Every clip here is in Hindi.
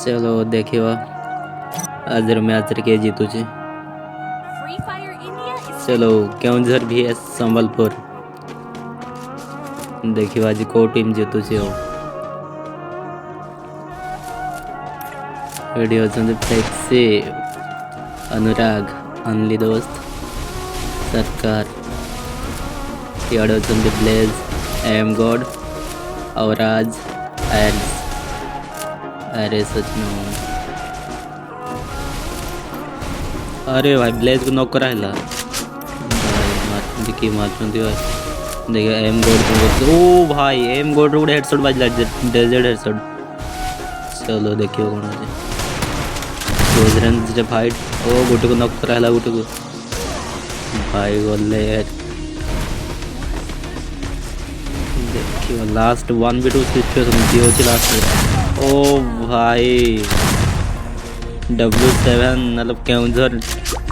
चलो देखिए आजर मैच रे जीतुचे। चलो केउंझर भी संबलपुर देखिए आज को टीम जीतुचे। वीडियो फ्लेक्सी अनुराग अनली दोस्त सरकार इे ब्लेज एम गॉड और आज एड्स अरे सच में अरे भाई ब्लेज को नॉक करा है देखिए देखिए एम गोड ओ भाई एम गोड रो हेडशॉट बाजला डेजर्ट हेडशॉट। चलो देखिए कौन है क्लोज रेंज फाइट ओ गोटे को नॉक करा है गोटे को भाई गले देखिए लास्ट 1v2 सिचुएशन दियो छी लास्ट ओ भाई W7 मतलब केउंझर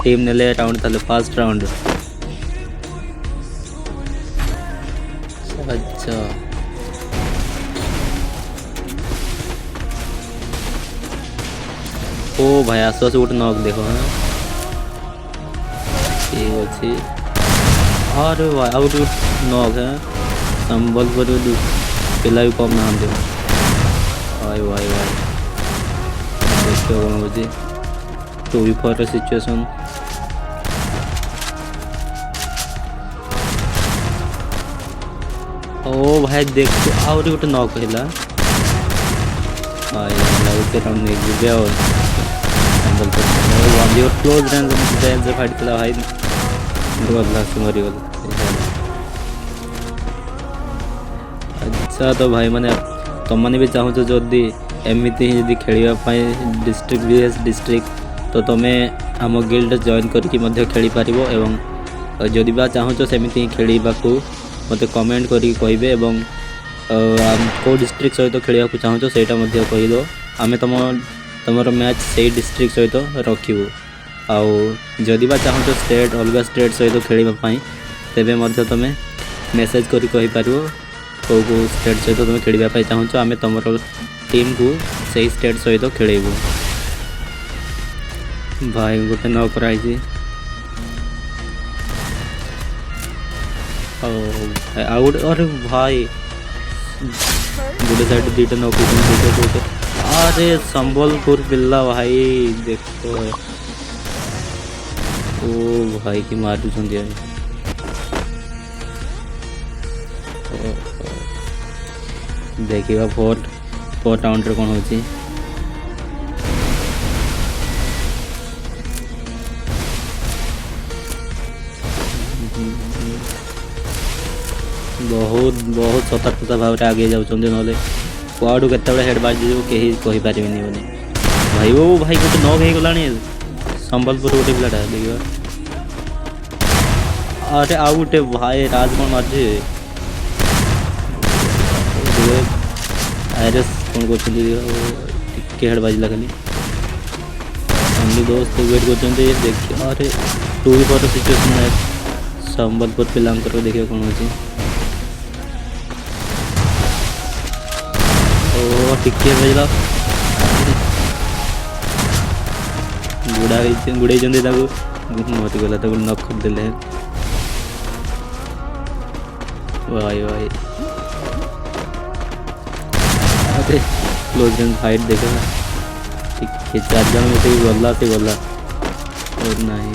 टीम ने ले राउंड था फर्स्ट राउंड। अच्छा ओ भाई आसपास गोटे नॉक देखो हाँ ठीक अच्छे अरे भाई आउ गोटे नॉक है संबलपुर पिला भी कम ना दे भाई भाई भाई देखिए कौन मुझे 2v4 सिचुएशन ओ भाई देखो आउरी गोटे नॉक है भाई राउंड नहीं जीवे और संबलपुर क्लोज रेंज फाइट कला भाई मरी गल। अच्छा तो भाई मैंने तुमने भी चाहूँ जदि एमती ही जब खेलवाई डिस्ट्रिक्ट vs डिस्ट्रिक्ट तो तुम्हें आम गिल्ड जॉइन करके खेली पार एवं जदि बा चाहूँ सेमती ही खेलवा मत कमेंट करी कहे एवं को डिस्ट्रिक्ट सहित खेल चाहूँ से कहीद आम तुम मैच से डिस्ट्रिक्ट सहित रखू आदि बा चाहूँ स्टेट अलग स्टेट सहित खेलवाई तेरे तुम्हें मेसेज करी कहीपर कौ कौ स्टेट सहित तुम खेलवाई चाहूँ आम तुम टीम को सही स्टेट सहित खेलू भाई गोटे न कराई अरे भाई गोटे साइड दीटा नौक अरे संबलपुर पिला भाई देखो ओ भाई की मारू देखिए फोर राउंड कौन हो बहुत बहुत सतर्कता भाव आगे जाऊँ ना कुआड़ू के हेड बाजी कहीं कहीपर भाई वो भाई गोटे नॉक हो गला संबलपुर गोटे पिलाटा देखिए अरे आउ गोटे भाई राज कौन मारे आरएस कौन कर हेड बाजला खाली दोस्त वेट कर देखिए अरे 2v4 सिचुएशन है संबलपुर पिलांकर देखिए कौन हो टिके बजला गुड़ाई मत गला नक करदे भाई भाई अरे क्लोज रेंज फाइट देखो ठीक 4 जन में से गला से गला और नहीं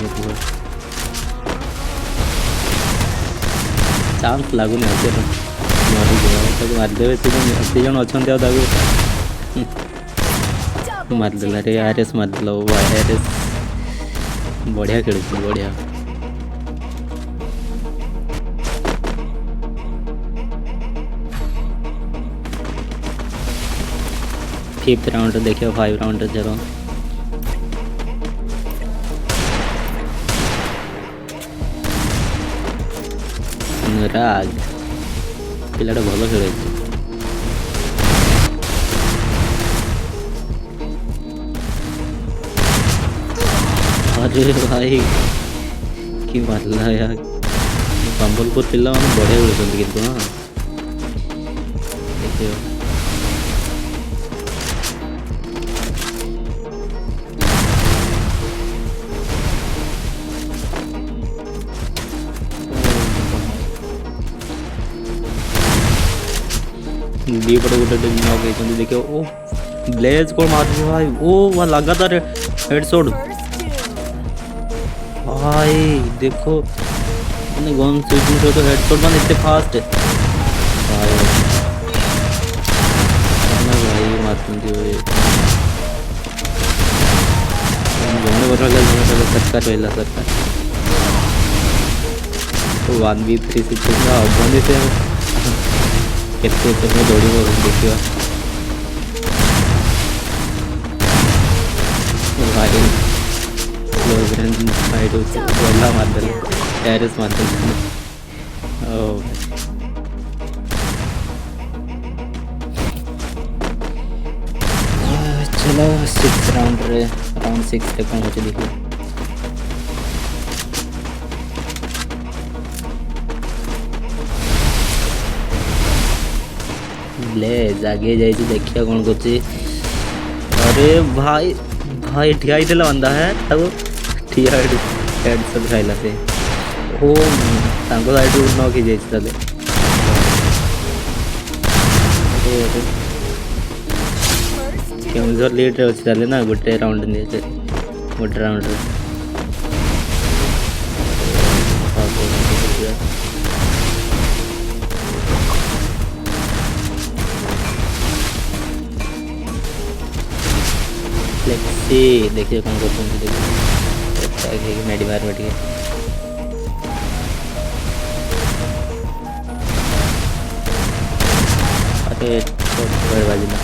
चांस लगुनि मारिदेवे से जन अच्छा मारदेला रे आरएस मारदेला वो आरएस बढ़िया खेल बढ़िया फिफ्थ राउंड देखिए 5 राउंड चलो अनुराग पिलाटा भल खेल अरे भाई कि मारला यार संबलपुर पिला मैंने बढ़िया खेलुंट कि हाँ देखिए दीपटे गोटे नॉक होती देखिए ओ ब्लेज कौन मार भाई ओ वह लगातार हेडशॉट भाई देखो मैंने गन स्विचिंग तो हेडशॉट मान इतने फास्ट भाई भाई मारती हुई सरकार रहा सरकार तो 1v3 सिचुएशन हबनी से केते समय दौड़ देखिए भाई फाइट गला मारदेल टेरेस मारदेल चलो 6 राउंड रे राउंड 6 रे कौन होचे देखिए ब्लेज आगे जाई देखिए कौन करछि अरे भाई भाई ठिया देला बंदा है तब ठिया हेड सब खाइला से ओ तांको साइड उ न की जाई तले केउझर लीड रे अछि तले ना गोटे राउंड ने गोटे राउंड रे फ्लेक्सी देखिए कौन करते देखिए मेडी मार बैठिए अरे बाजी ना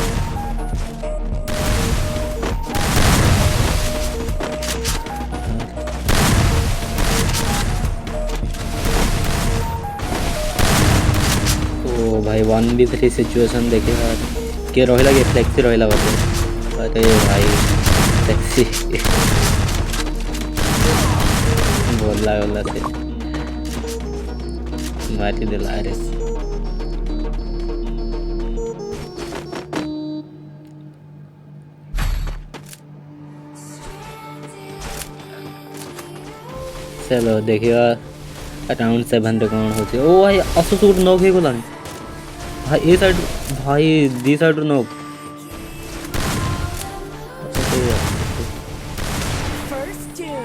ओ भाई 1v3 सिचुएशन देखिए के रहिला के फ्लेक्सी रहिला बोले अरे भाई टैक्सी बोला बोला से मारी दिला अरे चलो देखिए राउंड 7 रे कौन होची ओ भाई असु सूट नॉक हे गलानी भाई ए साइड भाई दी साइड नॉक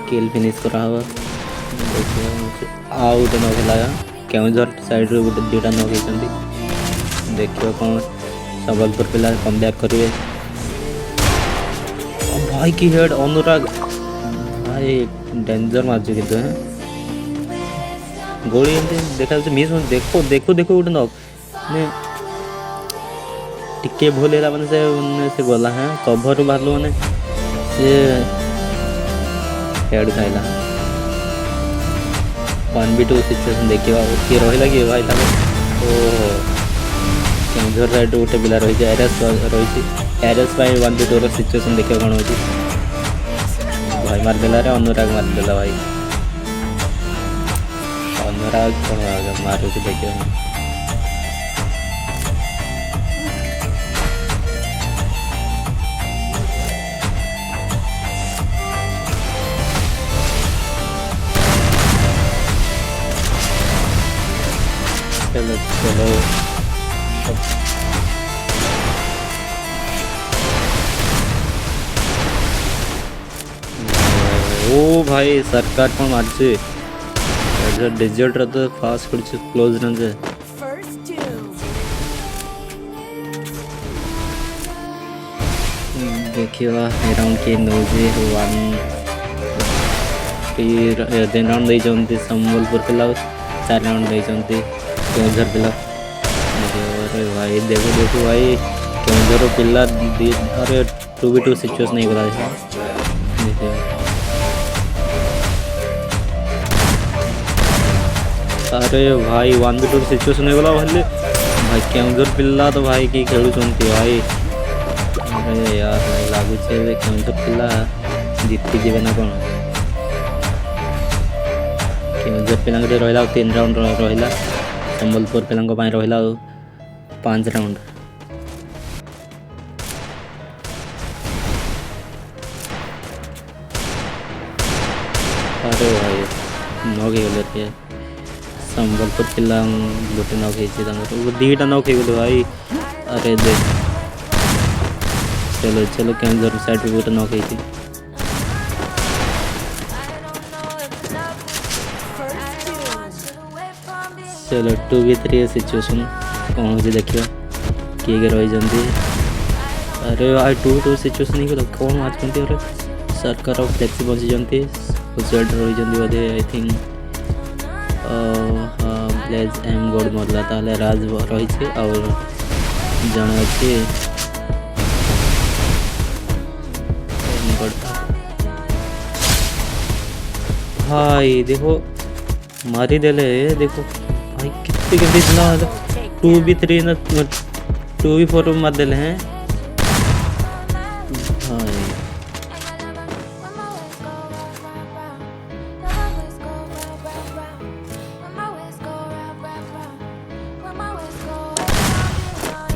किल फिनिश करा हुआ देखिए आउट नॉक लगा केउझर साइड रे गोटे दुटा नॉक होती देखिए कौन संबलपुर पिला कम बैक करिए भाई की हेड अनुराग भाई डेंजर मार जो किंतु है गोली एंते देखा मिस देखो देखो देखो गोटे नॉक ने टिके भोलेला माने से गला है कवर बाहरलो माने से हेड खाइला 1v2 सिचुएशन देखिए किए रही लगे भाई तक ओ केउझर साइड गोटे पिला रही एरएस रही एरएस 1v2 सिचुएशन देखिए कौन हो भाई मारदेला रे अनुराग मारदेला भाई अनुराग कौन मारू देखिए चलो चलो ओ भाई सरकार कौन मारছে डेजर्ट रे तो फास्ट करছে क्लोज रन से देखिए राउंड के नोजे 1 फिर देन राउंड दे जंती संबलपुर पिला 4 राउंड दे जंती केउझर पिला अरे भाई देखो देखो भाई केउझर पिला अरे 2v2 सिचुएशन नहीं गला देखिए अरे भाई 1v2 सिचुएशन नहीं गला भाई केउझर पिला तो भाई की खेलु भाई अरे यार लागू केउझर पिला जीति जीवे ना कौन केउझर पिला रहा 3 राउंड रहा संबलपुर पिला रहा 5 राउंड अरे भाई नॉक गले संबलपुर पिला गोटे नॉक दुटा नॉक भाई अरे देख, चलो चलो केंद्र साइड पे पूरा नॉक है थी। चलो 2v3 सिचुएशन कौन हो देखिए किए रही। अरे भाई 2v2 सिचुएशन नहीं कल कौन मार्च अरे सरकार फ्लेक्सी बची रही बोधे आई थिंक ब्लेज एम गोड मरला ताले राज रही और जन अच्छे भाई देखो मारी देले देखो भाई कितने के चला 2v3 ना 2v4 मार देले हैं भाई।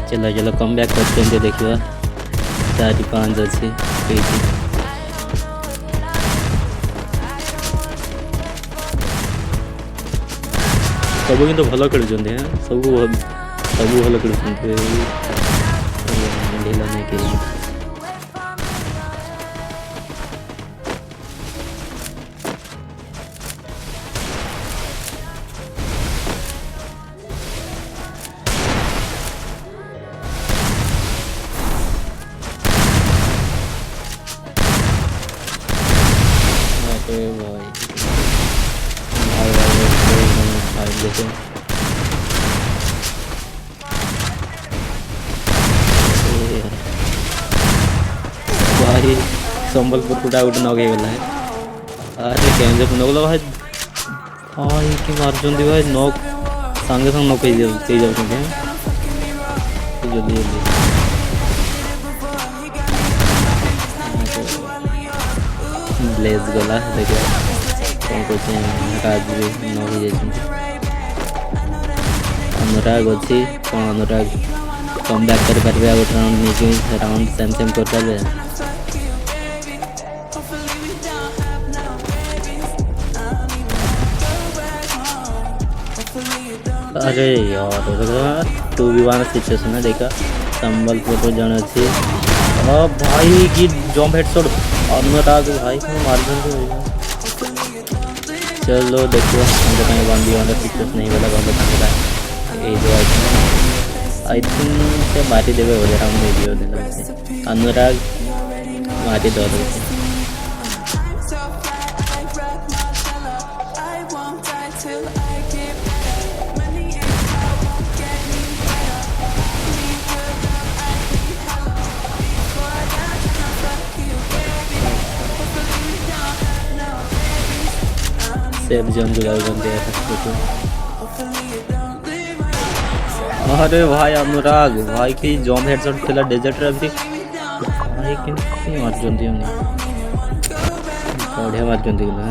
चलो चलो कम बैक करते देखिए 4-5 अच्छी सब कि भल खेल सब भल खेल भाई संबलपुर पूरा गोटे नगे गला है। अरे केंद्र नगला भाई भाई कि मार्चंती भाई नक सांगे संग नक जल्दी जल्दी ब्लेज गला देखिए कौन कहते राज भी नक अनुराग अच्छी कौन अनुराग कम बैक कर पारे गोटे राउंड नहीं राउंड सेम सेम कर अरे यार 2v1 सिचुएशन है देखा संबलपुर तो जन अच्छी भाई की जंप हेडशॉट अनुराग भाई को मार चलो देखो 1v1 सिचुएशन नहीं बोला जो आई थिंक से मारी देवे बोले राउंड अनुराग मारी दो सेफ जोन अरे भाई अनुराग भाई की जॉम हेडशॉट थिला डेजर्ट रे भाई कि मार जंती बढ़िया मार जंती ना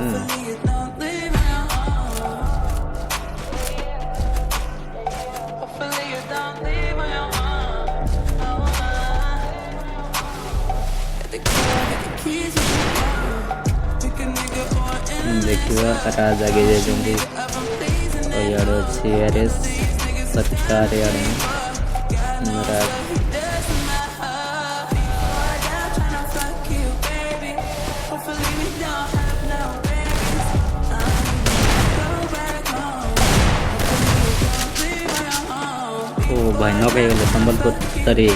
देखिए राज आगे जाए यार अच्छी अरे सत्कार यार ओ भाई नौक गले संबलपुर सरी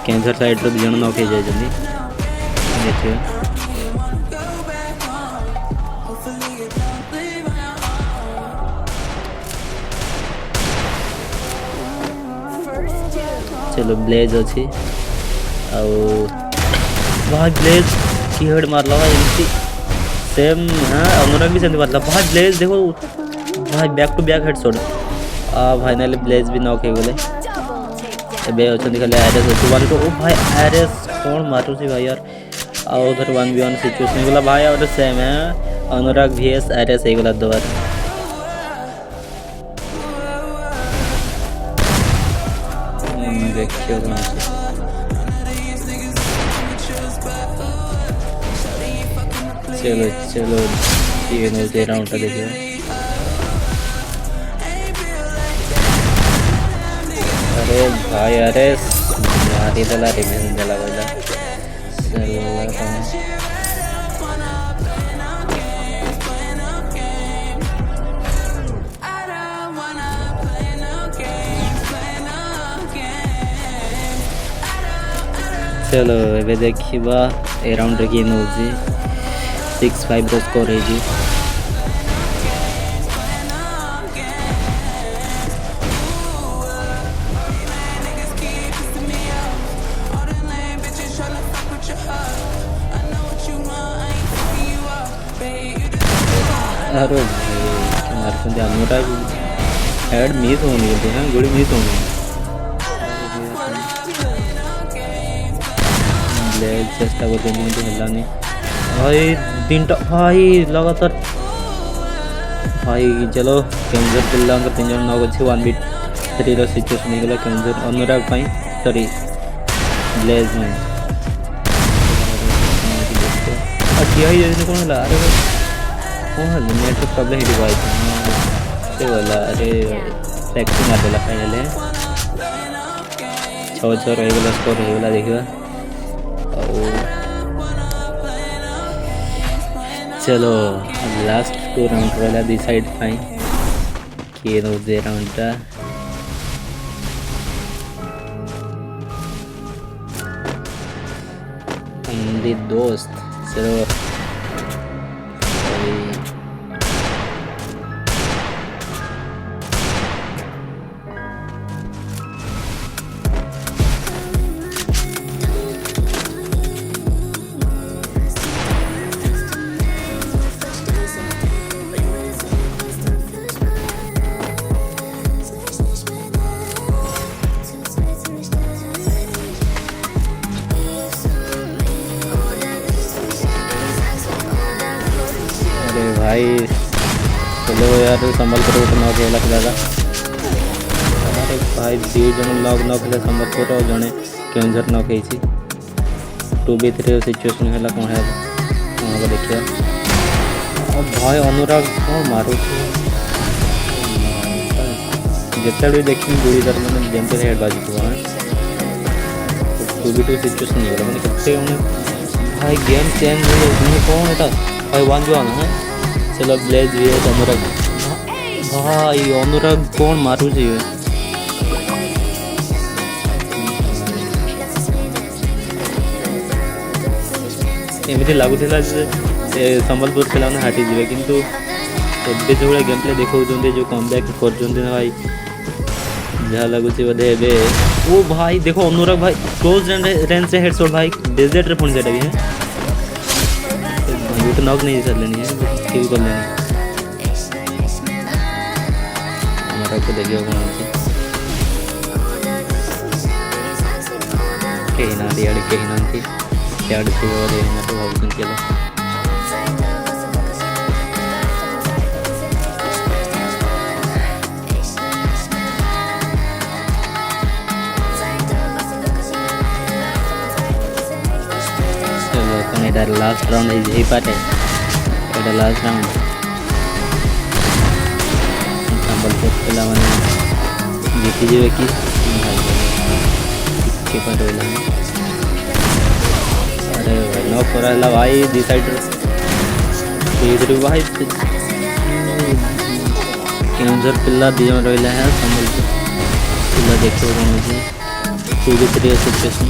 कैंसर साइड रो जन नौक जाए देखिए चलो ब्लेज अच्छी भाई ब्लेज की हेड मारला भाई एमती सेम हाँ अनुराग भी सेमती मारला भाई ब्लेज देखो भाई back to back headshot finally Blaze भी नॉक हो गले एबे अछन खाली आरएस अछि वन टू ओ भाई आरएस कौन मारुसी भाई यार आ उधर 1v1 सिचुएशन गला भाई और सेम है अनुराग vs आरएस हे गला दोबारा देखियो चलो चलो ये नोटे राउंड का देखिए अरे भाई अरे यार देला रिवेंज देला बोला चलो एबे देखिबा ए राउंड रे की नौजी 6-5 रो स्कोर है जी अरे मारते अनुरा हेड मिस होनी है गोली मिस होनी चेष्टा करनी भाई 3टा भाई लगातार भाई चलो केंजर पिला 3 जन नॉक अच्छे 1v3 रो सिचुएशन हो गला केंजर अनुराग पाई सॉरी ब्लेज में अच्छा ये कौन ला अरे कौन नेटवर्क प्रॉब्लम ही डिवाइस से बोला अरे टैक्सी मार देला फाइनल है 6-6 रह गला स्कोर रह गला देखिबा चलो लास्ट 2 राउंड वाला डिसाइड पाई कि नो दे राउंडटा अंधी दोस्त चलो भाई चलो यार संबलपुर गोटे न खेला पिला अरे भाई 2 जन लग न खेले संबलपुर और जड़े केउझर न खेई 2v3 सिचुएशन है कौन है कौन देखिए भाई अनुराग कौन मारू जिते भी देखी गोली दर मैंने गेम पे हेड बाजी हुआ है 2v2 सिचुएशन नहीं हो मैंने कितने भाई गेम चेंज हो गया कौन है भाई 1v1 है चलो ब्लेज भी है अनुराग भाई अनुराग कौन मारू चाहिए एमती लगुला संबलपुर पिला हाटी जी किंतु एबे जो गेम प्ले देखा जो कम बैक कर भाई जहाँ लगुच बोधे ए ओ भाई देखो अनुराग भाई क्लोज रेंज से हेडशॉट भाई डेजर्ट रे पुणी भी है तो नॉक नहीं कर लेनी है किल कर लेनी हमारा को देखिए कौन कहीं ना दिया कहीं ना थी यार तो भाव चलो चलो इधर लास्ट राउंड यही पार्ट है इधर लास्ट राउंड संबलपुर पिला मैंने जीती जी कि अरे नॉक कर भाई दी साइड भाई केउझर पिला 2 जन रहा है संबलपुर पिला देखो कौन मुझे 2v3 सिचुएशन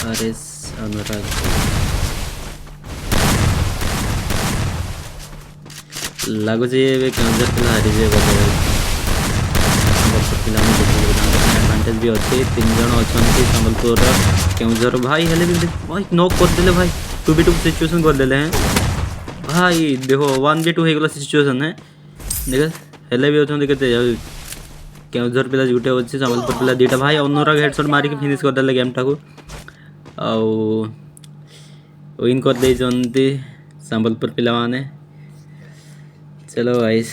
अरे अनुराग लगुच केउझर पिला हारी जे पिला एडवांटेज भी अच्छे 3 जन अच्छा संबलपुर केउझर भाई हेले भी भाई नॉक करदे भाई 2v2 सिचुएशन करदे हैं भाई देखो 1v2 हो गला सिचुएशन है देख हेले भी अच्छे के केउझर पिला गुटे अच्छे संबलपुर पिला 2टा भाई अनुराग हेडशॉट मारिक फिनिश करदे गेमटा को विन कर दे संबलपुर पिला माने चलो गाइस